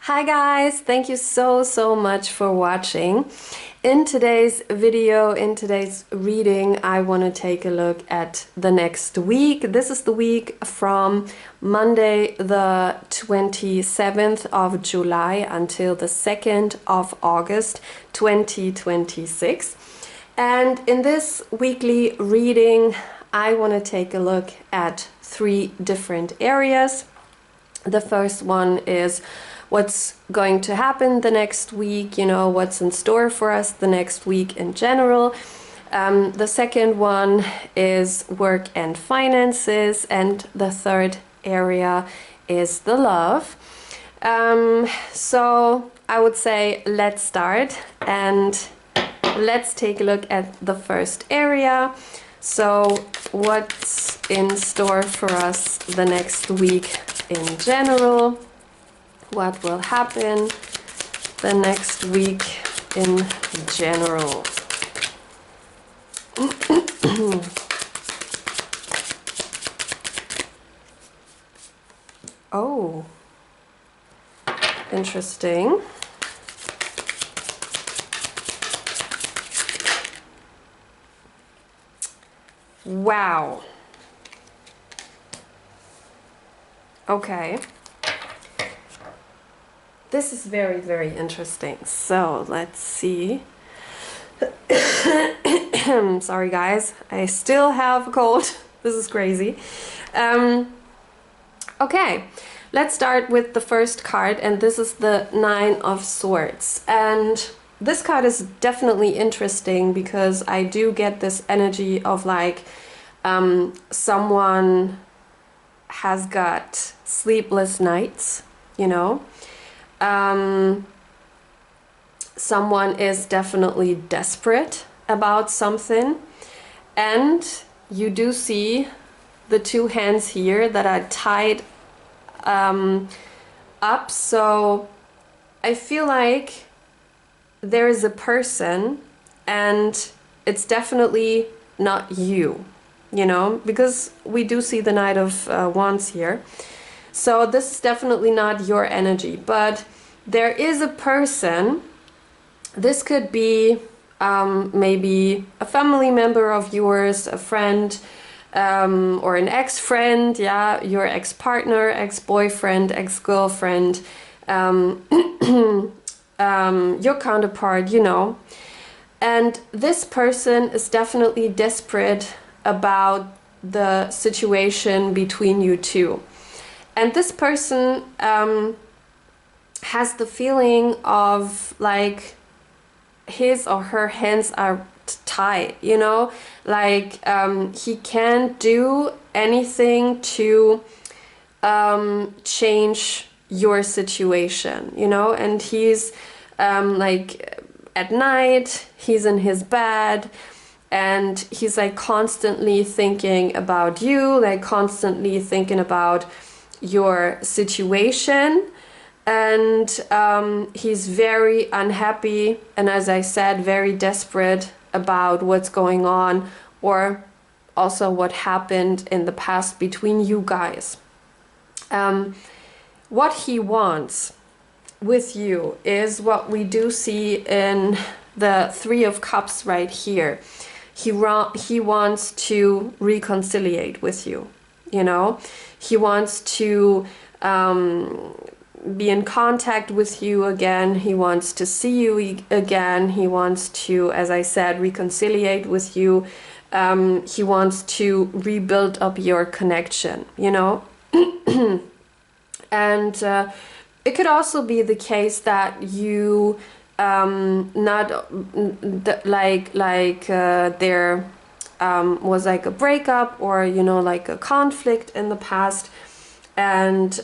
Hi guys, thank you so much for watching. In today's video, in today's reading, I want to take a look at the next week. This is the week from Monday the 27th of July until the 2nd of August 2026. And in this weekly reading, I want to take a look at three different areas. The first one is what's going to happen the next week, what's in store for us the next week in general. The second one is work and finances, and the third area is the love. So I would say let's start and let's take a look at the first area. So what's in store for us the next week in general? What will happen the next week in general? Oh, interesting. Wow. Okay. This is very interesting. So let's see. Sorry guys, I still have a cold. This is crazy. Okay, let's start with the first card, and this is the Nine of Swords. And this card is definitely interesting because I do get this energy of like someone has got sleepless nights, someone is definitely desperate about something, and you do see the two hands here that are tied up. So I feel like there is a person, and it's definitely not you, because we do see the Knight of Wands here. So this is definitely not your energy, but there is a person. This could be maybe a family member of yours, a friend, or an ex-friend, your ex-partner, ex-boyfriend, ex-girlfriend, your counterpart, And this person is definitely desperate about the situation between you two. And this person has the feeling of like his or her hands are tied, like he can't do anything to change your situation, and he's like at night, he's in his bed, and he's like constantly thinking about you, like constantly thinking about your situation, and he's very unhappy, and as I said, very desperate about what's going on, or also what happened in the past between you guys. What he wants with you is what we do see in the Three of Cups right here. He wants to reconciliate with you, He wants to be in contact with you again. He wants to see you again. He wants to, as I said, reconciliate with you. He wants to rebuild up your connection, And it could also be the case that you there was like a breakup, or like a conflict in the past, and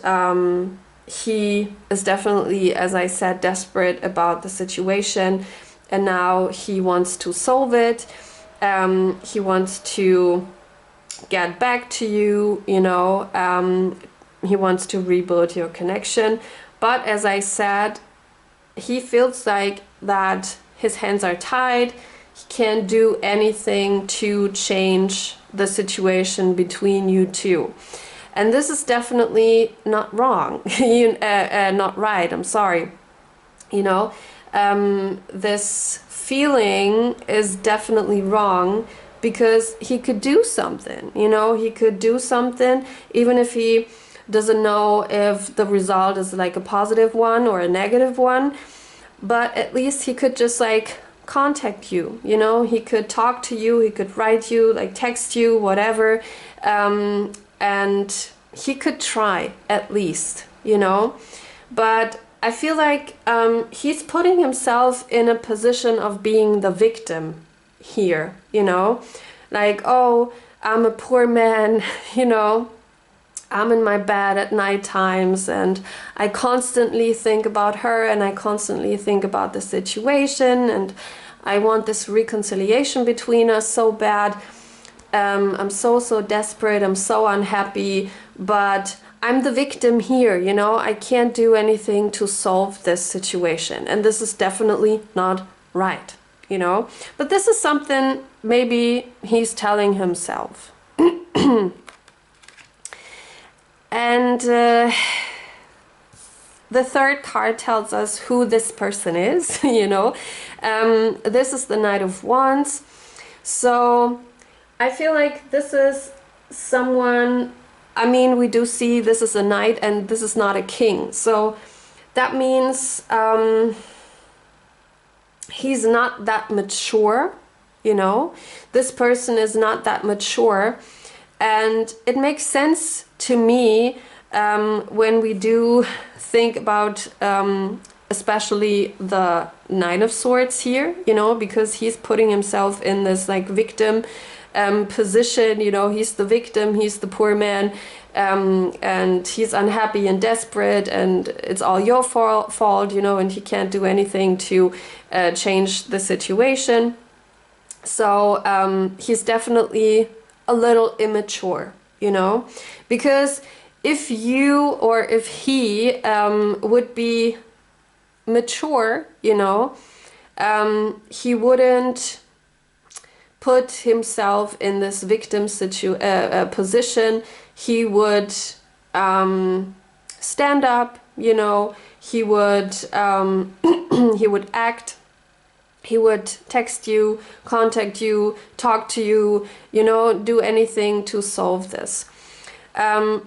he is definitely, as I said, desperate about the situation, and now he wants to solve it. He wants to get back to you, he wants to rebuild your connection, but as I said, he feels like that his hands are tied. He can't do anything to change the situation between you two. And this is definitely not wrong, not right, I'm sorry. You know, this feeling is definitely wrong because he could do something, you know, he could do something even if he doesn't know if the result is like a positive one or a negative one, but at least he could just like contact you, you know, he could talk to you, he could write you, like text you, whatever, and he could try at least, you know. But I feel like he's putting himself in a position of being the victim here, you know, like, oh, I'm a poor man, you know, I'm in my bed at night times and I constantly think about her and I constantly think about the situation and I want this reconciliation between us so bad. I'm so desperate, I'm so unhappy, but I'm the victim here, you know, I can't do anything to solve this situation. And this is definitely not right, you know. But this is something maybe he's telling himself. And the third card tells us who this person is, you know. This is the Knight of Wands. So I feel like this is someone, I mean, we do see this is a knight and this is not a king. So that means he's not that mature, you know. This person is not that mature. And it makes sense to me when we do think about especially the Nine of Swords here, you know, because he's putting himself in this like victim position, you know, he's the victim, he's the poor man, and he's unhappy and desperate and it's all your fault, you know, and he can't do anything to change the situation. So he's definitely a little immature, you know, because if you or if he would be mature, you know, he wouldn't put himself in this victim position. He would stand up, you know, he would he would act, he would text you, contact you, talk to you, you know, do anything to solve this.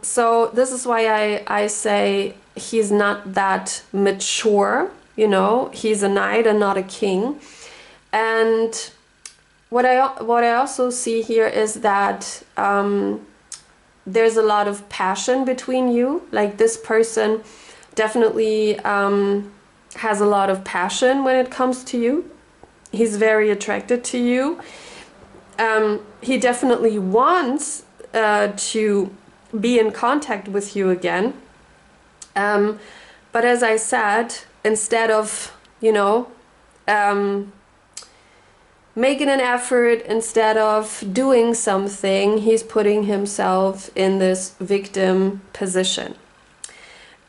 So this is why I say he's not that mature, you know, he's a knight and not a king. And what I also see here is that there's a lot of passion between you. Like this person definitely has a lot of passion when it comes to you. He's very attracted to you. He definitely wants to be in contact with you again. But as I said, instead of, you know, making an effort, instead of doing something, he's putting himself in this victim position.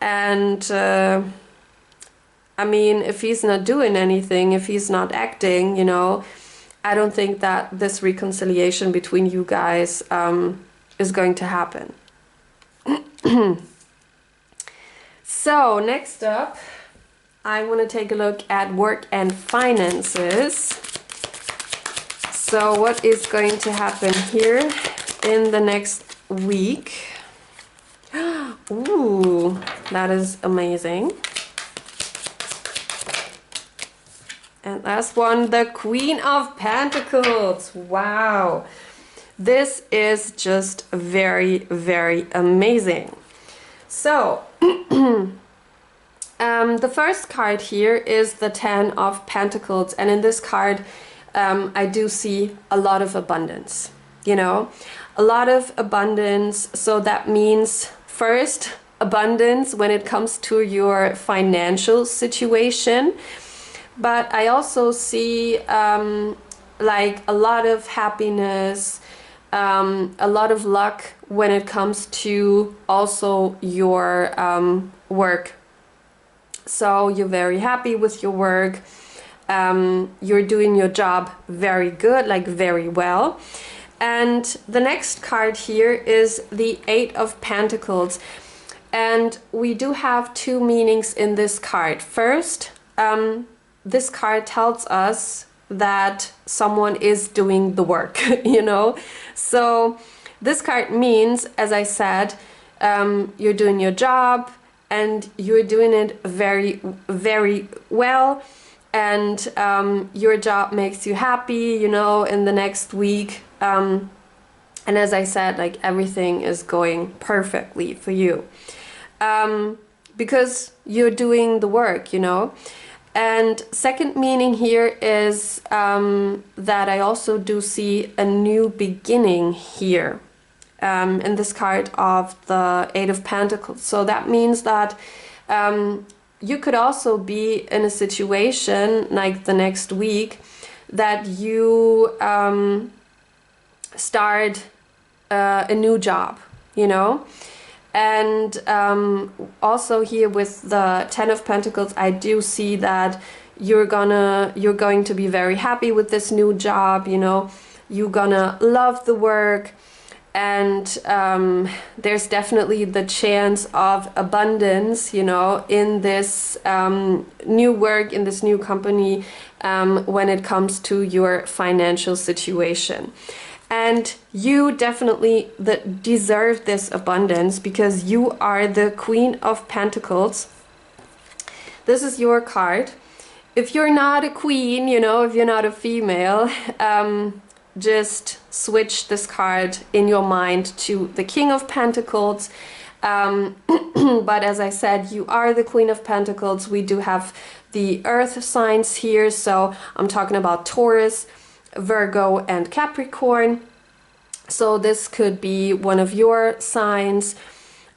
And I mean, if he's not doing anything, if he's not acting, you know, I don't think that this reconciliation between you guys is going to happen. So next up, I want to take a look at work and finances. So what is going to happen here in the next week? Ooh, that is amazing. And last one, the Queen of Pentacles. Wow. This is just very, very amazing. So, the first card here is the Ten of Pentacles. And in this card, I do see a lot of abundance, you know, a lot of abundance. So that means first, abundance when it comes to your financial situation. But I also see like a lot of happiness, a lot of luck when it comes to also your work. So you're very happy with your work. You're doing your job very good, like very well. And the next card here is the Eight of Pentacles. And we do have two meanings in this card. First, this card tells us that someone is doing the work, you know? So this card means, as I said, you're doing your job and you're doing it very, very well. And your job makes you happy, you know, in the next week. And as I said, like everything is going perfectly for you. Because you're doing the work, you know. And second meaning here is that I also do see a new beginning here in this card of the Eight of Pentacles. So that means that you could also be in a situation like the next week that you start a new job, you know. And also here with the Ten of Pentacles, I do see that you're going to be very happy with this new job, you know, you're gonna love the work, and there's definitely the chance of abundance, you know, in this new work, in this new company, when it comes to your financial situation. And you definitely deserve this abundance because you are the Queen of Pentacles. This is your card. If you're not a queen, you know, if you're not a female, just switch this card in your mind to the King of Pentacles. But as I said, you are the Queen of Pentacles. We do have the earth signs here. So I'm talking about Taurus, Virgo and Capricorn. So this could be one of your signs.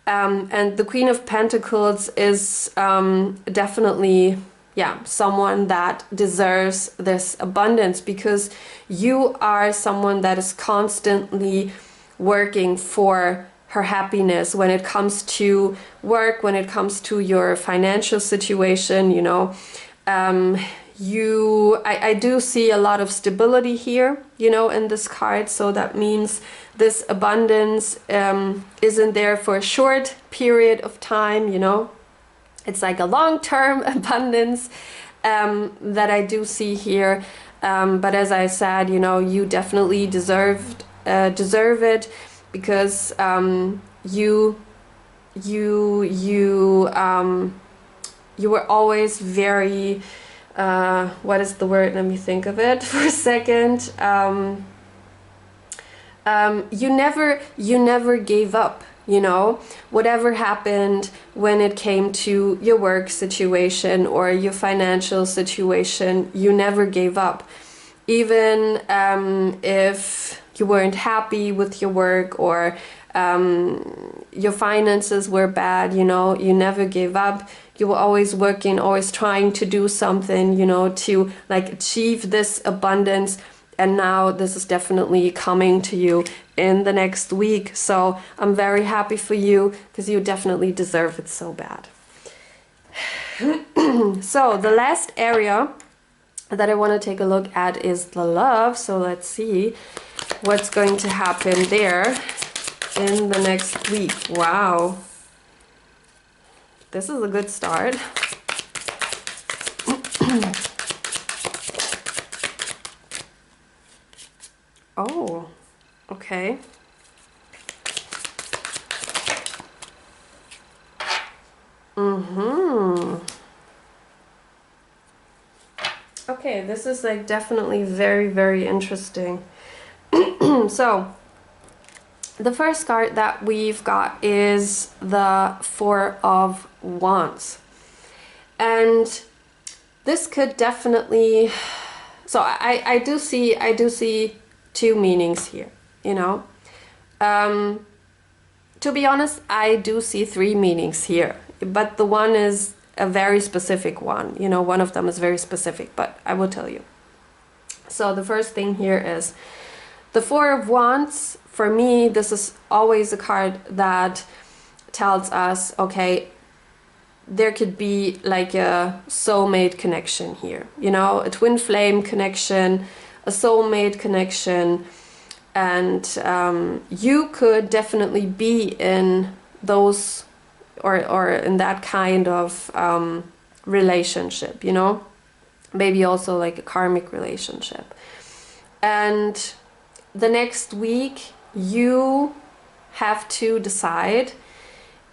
And the Queen of Pentacles is definitely, yeah, someone that deserves this abundance because you are someone that is constantly working for her happiness when it comes to work, when it comes to your financial situation, you know. I do see a lot of stability here, you know, in this card. So that means this abundance isn't there for a short period of time, you know. It's like a long-term abundance that I do see here. But as I said, you know, you definitely deserve it because you were always very what is the word? Let me think of it for a second. You never gave up, you know, whatever happened when it came to your work situation or your financial situation, you never gave up. Even if you weren't happy with your work or your finances were bad, you know, you never gave up. You were always working, always trying to do something, you know, to like achieve this abundance. And now this is definitely coming to you in the next week. So I'm very happy for you because you definitely deserve it so bad. So the last area that I want to take a look at is the love. So let's see what's going to happen there in the next week. Wow. This is a good start. Oh, okay. Okay, this is like definitely very, very interesting. So, the first card that we've got is the Four of Wands. And this could definitely, so I do see two meanings here, you know. To be honest, I do see three meanings here, but the one is a very specific one, you know, one of them is very specific, but I will tell you. So the first thing here is the Four of Wands. For me, this is always a card that tells us, okay, there could be like a soulmate connection here, you know, a twin flame connection, a soulmate connection. And you could definitely be in those or in that kind of relationship, you know, maybe also like a karmic relationship. And the next week you have to decide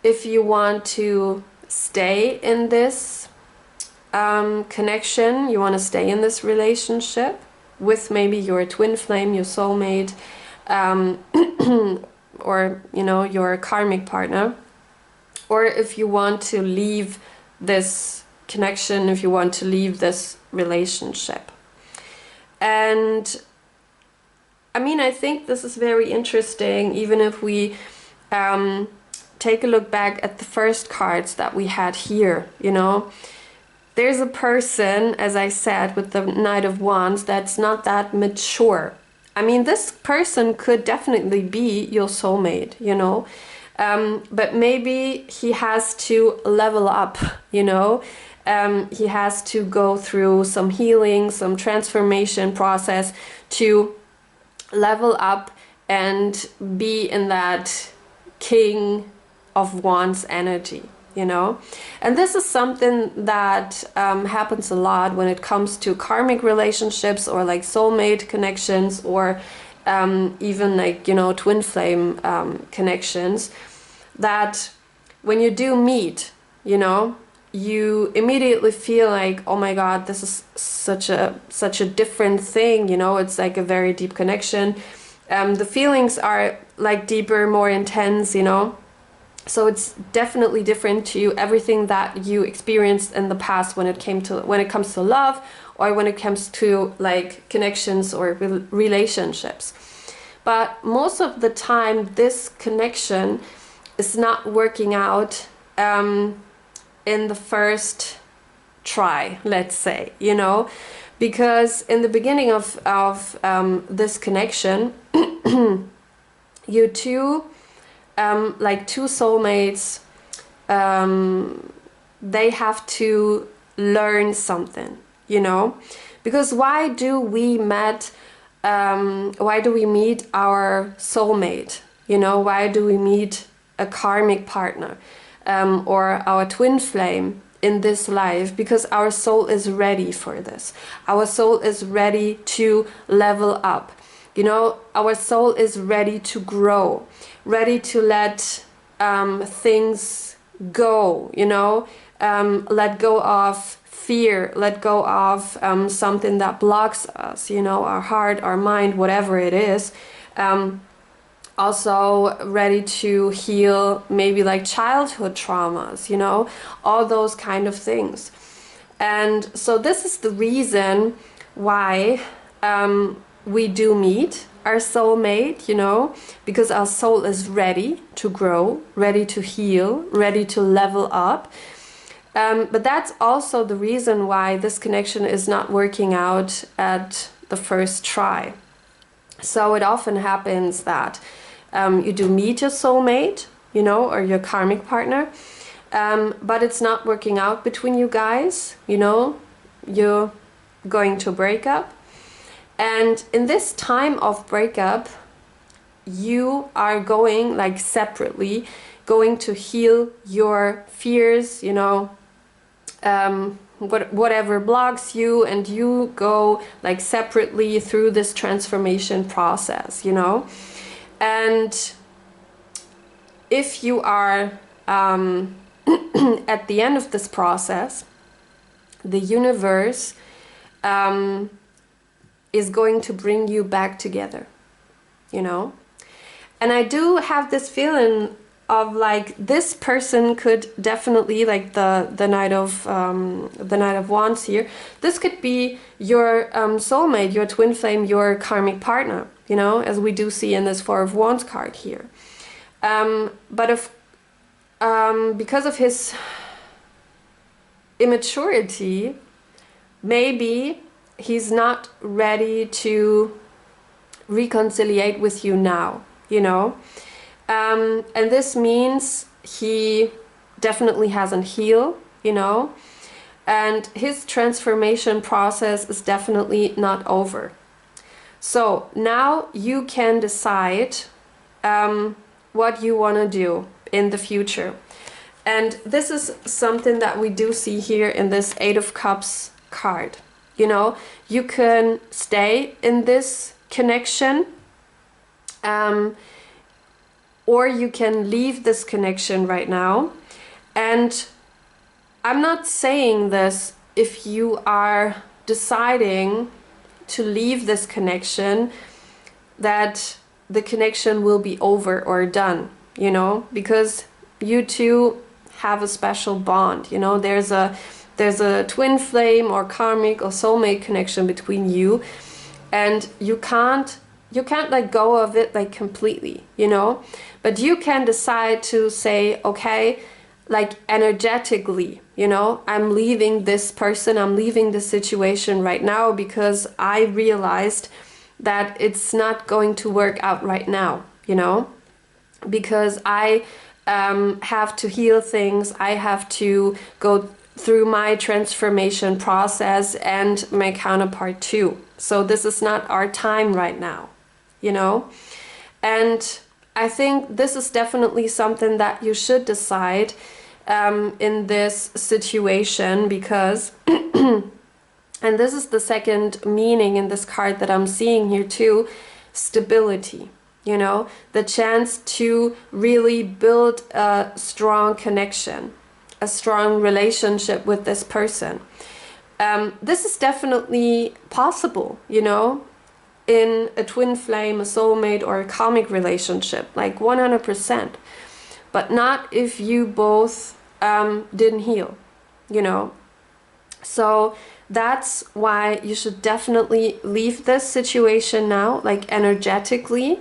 if you want to stay in this connection, you want to stay in this relationship with maybe your twin flame, your soulmate, or, you know, your karmic partner, or if you want to leave this connection, if you want to leave this relationship. And I mean, I think this is very interesting, even if we take a look back at the first cards that we had here, you know. There's a person, as I said, with the Knight of Wands that's not that mature. I mean, this person could definitely be your soulmate, you know. But maybe he has to level up, you know. He has to go through some healing, some transformation process to level up and be in that King of Wands energy, you know. And this is something that happens a lot when it comes to karmic relationships or like soulmate connections, or even like, you know, twin flame connections, that when you do meet, you know, you immediately feel like, oh my god, this is such a different thing, you know. It's like a very deep connection. The feelings are like deeper, more intense, you know. So it's definitely different to everything that you experienced in the past when it comes to love, or when it comes to like connections or relationships. But most of the time this connection is not working out in the first try, let's say, you know, because in the beginning of this connection, you two, like two soulmates, they have to learn something, you know, because why do we meet our soulmate, you know, why do we meet a karmic partner, or our twin flame in this life? Because our soul is ready for this. Our soul is ready to level up. You know, our soul is ready to grow, ready to let things go, you know, let go of fear, let go of something that blocks us, you know, our heart, our mind, whatever it is. Also ready to heal maybe like childhood traumas, you know, all those kind of things. And so this is the reason why we do meet our soulmate, you know, because our soul is ready to grow, ready to heal, ready to level up. But that's also the reason why this connection is not working out at the first try. So it often happens that you do meet your soulmate, you know, or your karmic partner, but it's not working out between you guys, you know, you're going to break up. And in this time of breakup, you are going like separately, going to heal your fears, you know, whatever blocks you, and you go like separately through this transformation process, you know. And if you are at the end of this process, the universe is going to bring you back together, you know. And I do have this feeling of like this person could definitely, like the Knight of Wands here, this could be your soulmate, your twin flame, your karmic partner, you know, as we do see in this Four of Wands card here. But if because of his immaturity, maybe he's not ready to reconciliate with you now, you know. And this means he definitely hasn't healed, you know, and his transformation process is definitely not over. So now you can decide what you want to do in the future. And this is something that we do see here in this Eight of Cups card. You know, you can stay in this connection, or you can leave this connection right now. And I'm not saying this if you are deciding to leave this connection that the connection will be over or done, you know, because you two have a special bond. You know, there's a twin flame or karmic or soulmate connection between you, and you can't let go of it like completely, you know, but you can decide to say, okay, like energetically, you know, I'm leaving this person, I'm leaving this situation right now because I realized that it's not going to work out right now, you know, because I have to heal things, I have to go through my transformation process and my counterpart too. So this is not our time right now, you know. And I think this is definitely something that you should decide in this situation, because and this is the second meaning in this card that I'm seeing here too, stability. You know, the chance to really build a strong connection, a strong relationship with this person. This is definitely possible, you know, in a twin flame, a soulmate, or a karmic relationship, like 100%. But not if you both didn't heal, you know. So that's why you should definitely leave this situation now, like energetically,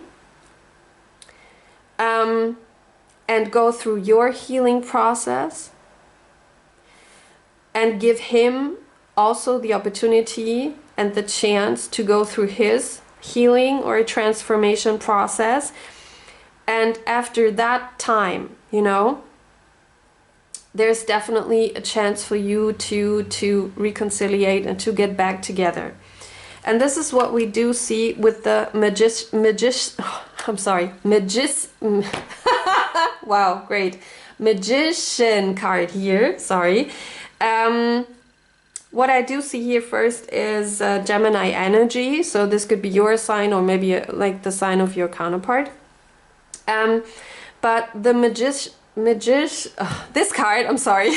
and go through your healing process, and give him also the opportunity and the chance to go through his healing or transformation process. And after that time, you know, there's definitely a chance for you to reconciliate and to get back together. And this is what we do see with the wow, great. Magician card here, sorry. What I do see here first is Gemini energy. So this could be your sign, or maybe like the sign of your counterpart. But the this card, I'm sorry,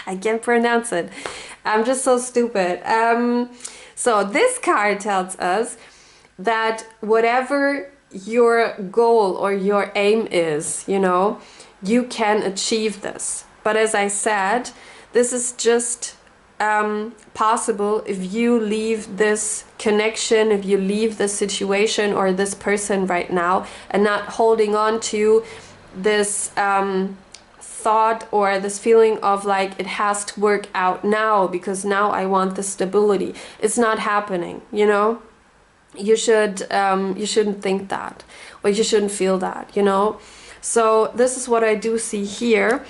I can't pronounce it. I'm just so stupid. So this card tells us that whatever your goal or your aim is, you know, you can achieve this. But as I said, this is just possible if you leave this connection, if you leave this situation or this person right now, and not holding on to this thought or this feeling of like it has to work out now because now I want the stability. It's not happening, you know. You shouldn't think that, or you shouldn't feel that, you know. So this is what I do see here.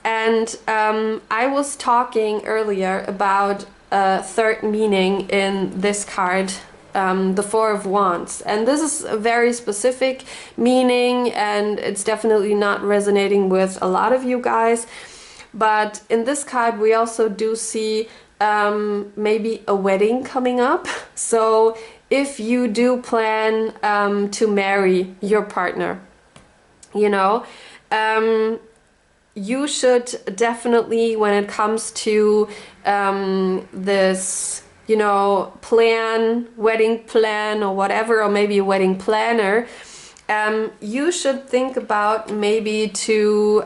And I was talking earlier about a third meaning in this card, the Four of Wands. And this is a very specific meaning, and it's definitely not resonating with a lot of you guys. But in this card, we also do see maybe a wedding coming up. So if you do plan to marry your partner, you know, you should definitely, when it comes to this, you know, wedding plan or whatever, or maybe a wedding planner, you should think about maybe to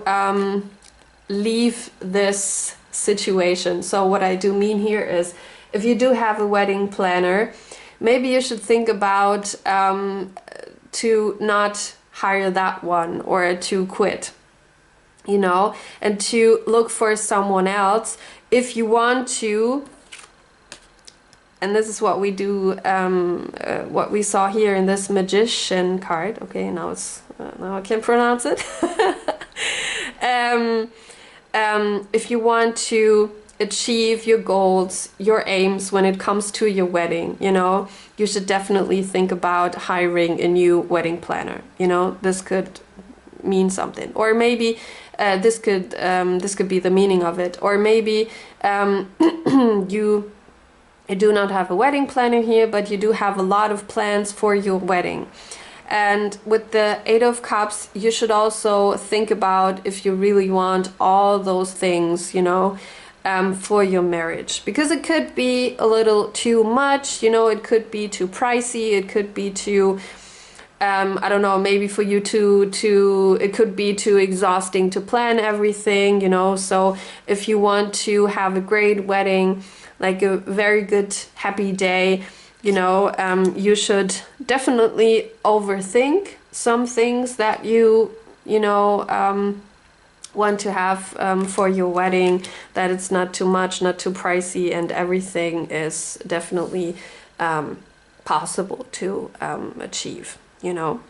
leave this situation. So what I do mean here is, if you do have a wedding planner, maybe you should think about to not hire that one, or to quit, you know, and to look for someone else if you want to. And this is what we do, what we saw here in this Magician card. Okay, now it's now I can pronounce it. If you want to achieve your goals, your aims when it comes to your wedding, you know, you should definitely think about hiring a new wedding planner. You know, this could mean something, or maybe this could be the meaning of it, or maybe you do not have a wedding planner here, but you do have a lot of plans for your wedding. And with the Eight of Cups, you should also think about if you really want all those things, you know, for your marriage, because it could be a little too much, you know, it could be too pricey, it could be too I don't know, maybe for you it could be too exhausting to plan everything, you know. So if you want to have a great wedding, like a very good, happy day, you know, you should definitely overthink some things that you know, want to have for your wedding, that it's not too much, not too pricey, and everything is definitely possible to achieve, you know.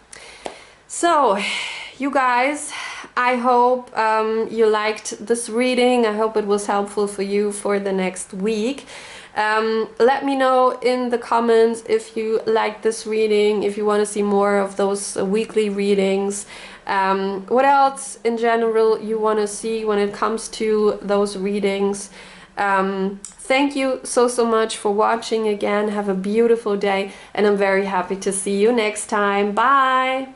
So you guys, I hope you liked this reading. I hope it was helpful for you for the next week. Let me know in the comments if you like this reading, if you want to see more of those weekly readings, what else in general you want to see when it comes to those readings. Thank you so much for watching again. Have a beautiful day, and I'm very happy to see you next time. Bye!